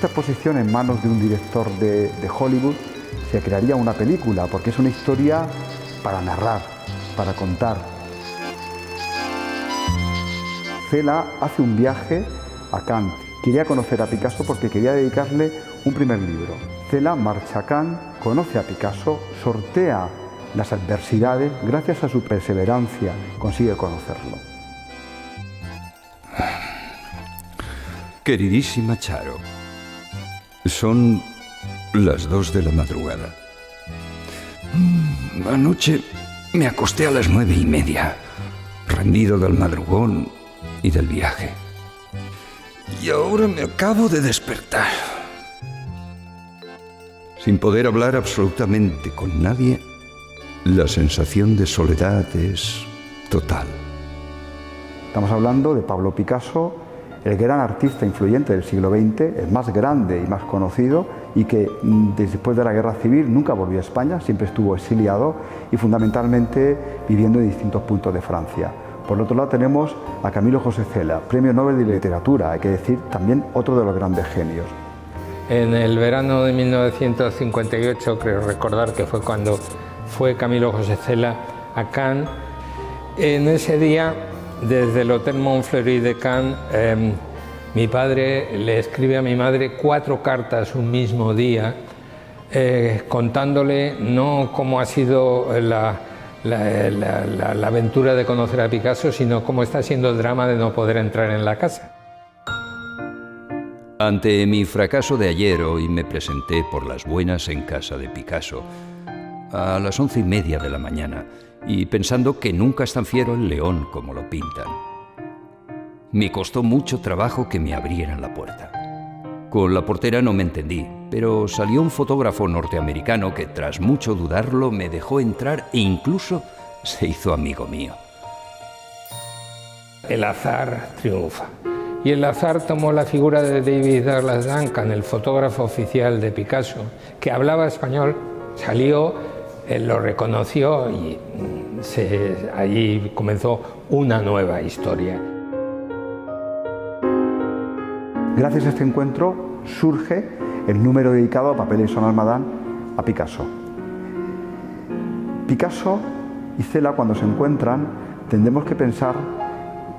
esta exposición en manos de un director de Hollywood se crearía una película, porque es una historia para narrar, para contar. Cela hace un viaje a Cannes. Quería conocer a Picasso porque quería dedicarle un primer libro. Cela marcha a Cannes, conoce a Picasso, sortea las adversidades, gracias a su perseverancia consigue conocerlo. Queridísima Charo, son las 2 de la madrugada. Anoche me acosté a las 9:30, rendido del madrugón y del viaje. Y ahora me acabo de despertar. Sin poder hablar absolutamente con nadie, la sensación de soledad es total. Estamos hablando de Pablo Picasso, el gran artista influyente del siglo XX, el más grande y más conocido, y que después de la Guerra Civil nunca volvió a España, siempre estuvo exiliado y fundamentalmente viviendo en distintos puntos de Francia. Por otro lado tenemos a Camilo José Cela, Premio Nobel de Literatura, hay que decir también otro de los grandes genios. En el verano de 1958, creo recordar que fue cuando fue Camilo José Cela a Cannes. En ese día, desde el Hotel Montfleury de Cannes, mi padre le escribe a mi madre 4 cartas un mismo día, contándole no cómo ha sido la aventura de conocer a Picasso, sino cómo está siendo el drama de no poder entrar en la casa. Ante mi fracaso de ayer, hoy me presenté por las buenas en casa de Picasso a las 11:30 de la mañana, y pensando que nunca es tan fiero el león como lo pintan. Me costó mucho trabajo que me abrieran la puerta. Con la portera no me entendí, pero salió un fotógrafo norteamericano que tras mucho dudarlo me dejó entrar e incluso se hizo amigo mío. El azar triunfa. Y el azar tomó la figura de David Douglas Duncan, el fotógrafo oficial de Picasso, que hablaba español, salió, él lo reconoció y allí comenzó una nueva historia. Gracias a este encuentro surge el número dedicado a Papeles son Almadán a Picasso. Picasso y Cela, cuando se encuentran, tendremos que pensar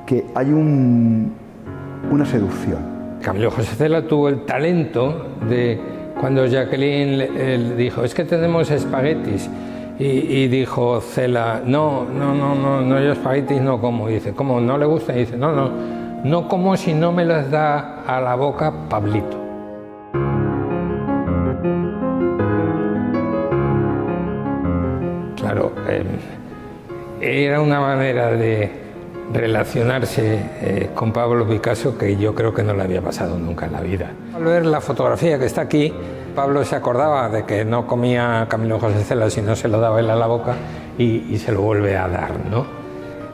que hay una seducción. Camilo José Cela tuvo el talento de, cuando Jacqueline le dijo, es que tenemos espaguetis, y dijo Cela, no, yo espaguetis no como. Y dice, ¿cómo? ¿No le gusta? Y dice, no como si no me las da a la boca Pablito. Claro, era una manera de relacionarse con Pablo Picasso que yo creo que no le había pasado nunca en la vida. Al ver la fotografía que está aquí, Pablo se acordaba de que no comía Camilo José Cela si no se lo daba él a la boca y se lo vuelve a dar, ¿no?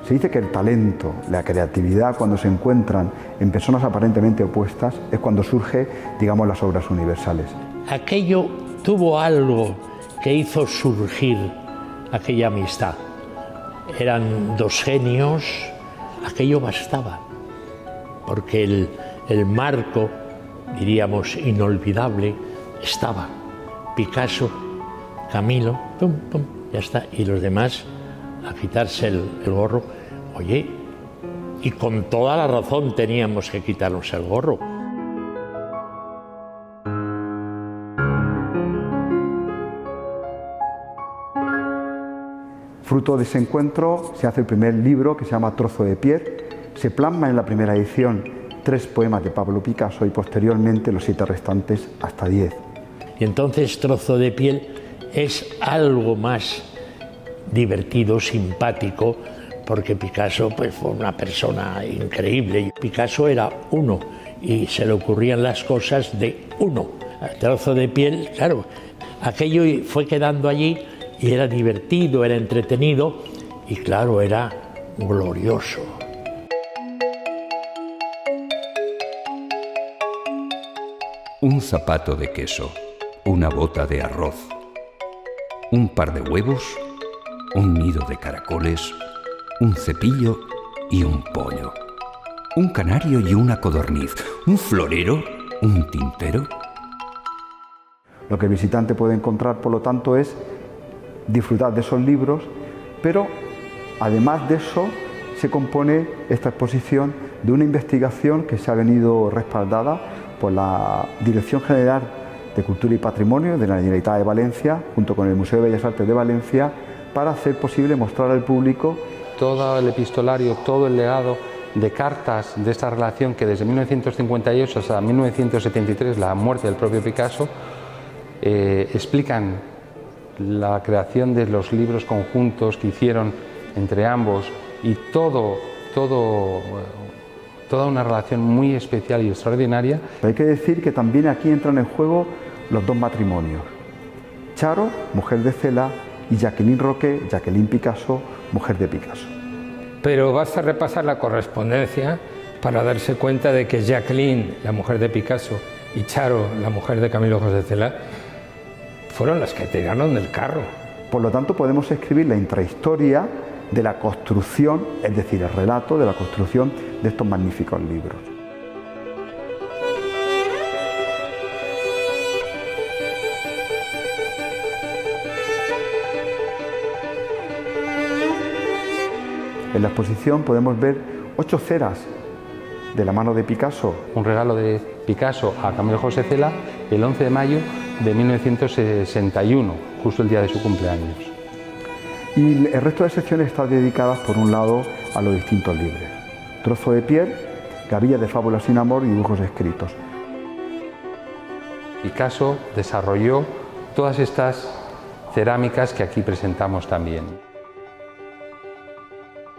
Se dice que el talento, la creatividad, cuando se encuentran en personas aparentemente opuestas, es cuando surge, digamos, las obras universales. Aquello tuvo algo que hizo surgir aquella amistad. Eran 2 genios, aquello bastaba, porque el marco, diríamos, inolvidable, estaba. Picasso, Camilo, pum, pum, ya está. Y los demás a quitarse el gorro. Oye, y con toda la razón teníamos que quitarnos el gorro. Fruto de ese encuentro se hace el primer libro que se llama Trozo de piel. Se plasma en la primera edición 3 poemas de Pablo Picasso y posteriormente los 7 restantes hasta 10. Y entonces Trozo de piel es algo más divertido, simpático, porque Picasso pues, fue una persona increíble. Picasso era uno y se le ocurrían las cosas de uno. El Trozo de piel, claro, aquello fue quedando allí y era divertido, era entretenido y claro, era glorioso. Un zapato de queso, una bota de arroz, un par de huevos, un nido de caracoles, un cepillo y un pollo, un canario y una codorniz, un florero, un tintero Lo que el visitante puede encontrar, por lo tanto, es disfrutar de esos libros, pero además de eso se compone esta exposición de una investigación que se ha venido respaldada por la Dirección General de Cultura y Patrimonio de la Generalitat de Valencia, junto con el Museo de Bellas Artes de Valencia, para hacer posible mostrar al público todo el epistolario, todo el legado de cartas de esta relación que desde 1958 hasta 1973, la muerte del propio Picasso, explican la creación de los libros conjuntos que hicieron entre ambos y toda una relación muy especial y extraordinaria. Pero hay que decir que también aquí entran en juego los dos matrimonios. Charo, mujer de Cela, y Jacqueline Roquet, Jacqueline Picasso, mujer de Picasso. Pero basta repasar la correspondencia para darse cuenta de que Jacqueline, la mujer de Picasso, y Charo, la mujer de Camilo José Cela, fueron las que tiraron del carro. Por lo tanto, podemos escribir la intrahistoria de la construcción, es decir, el relato de la construcción de estos magníficos libros. En la exposición podemos ver 8 ceras de la mano de Picasso. Un regalo de Picasso a Camilo José Cela el 11 de mayo de 1961, justo el día de su cumpleaños. Y el resto de secciones están dedicadas, por un lado, a los distintos libros. Trozo de piel, gavillas de fábulas sin amor y dibujos escritos. Picasso desarrolló todas estas cerámicas que aquí presentamos también.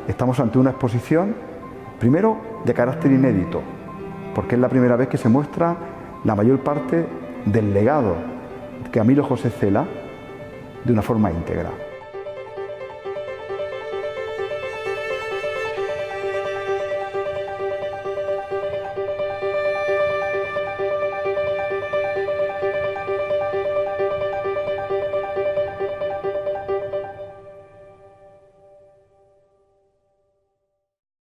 Estamos ante una exposición, primero, de carácter inédito, porque es la primera vez que se muestra la mayor parte del legado de Camilo José Cela de una forma íntegra.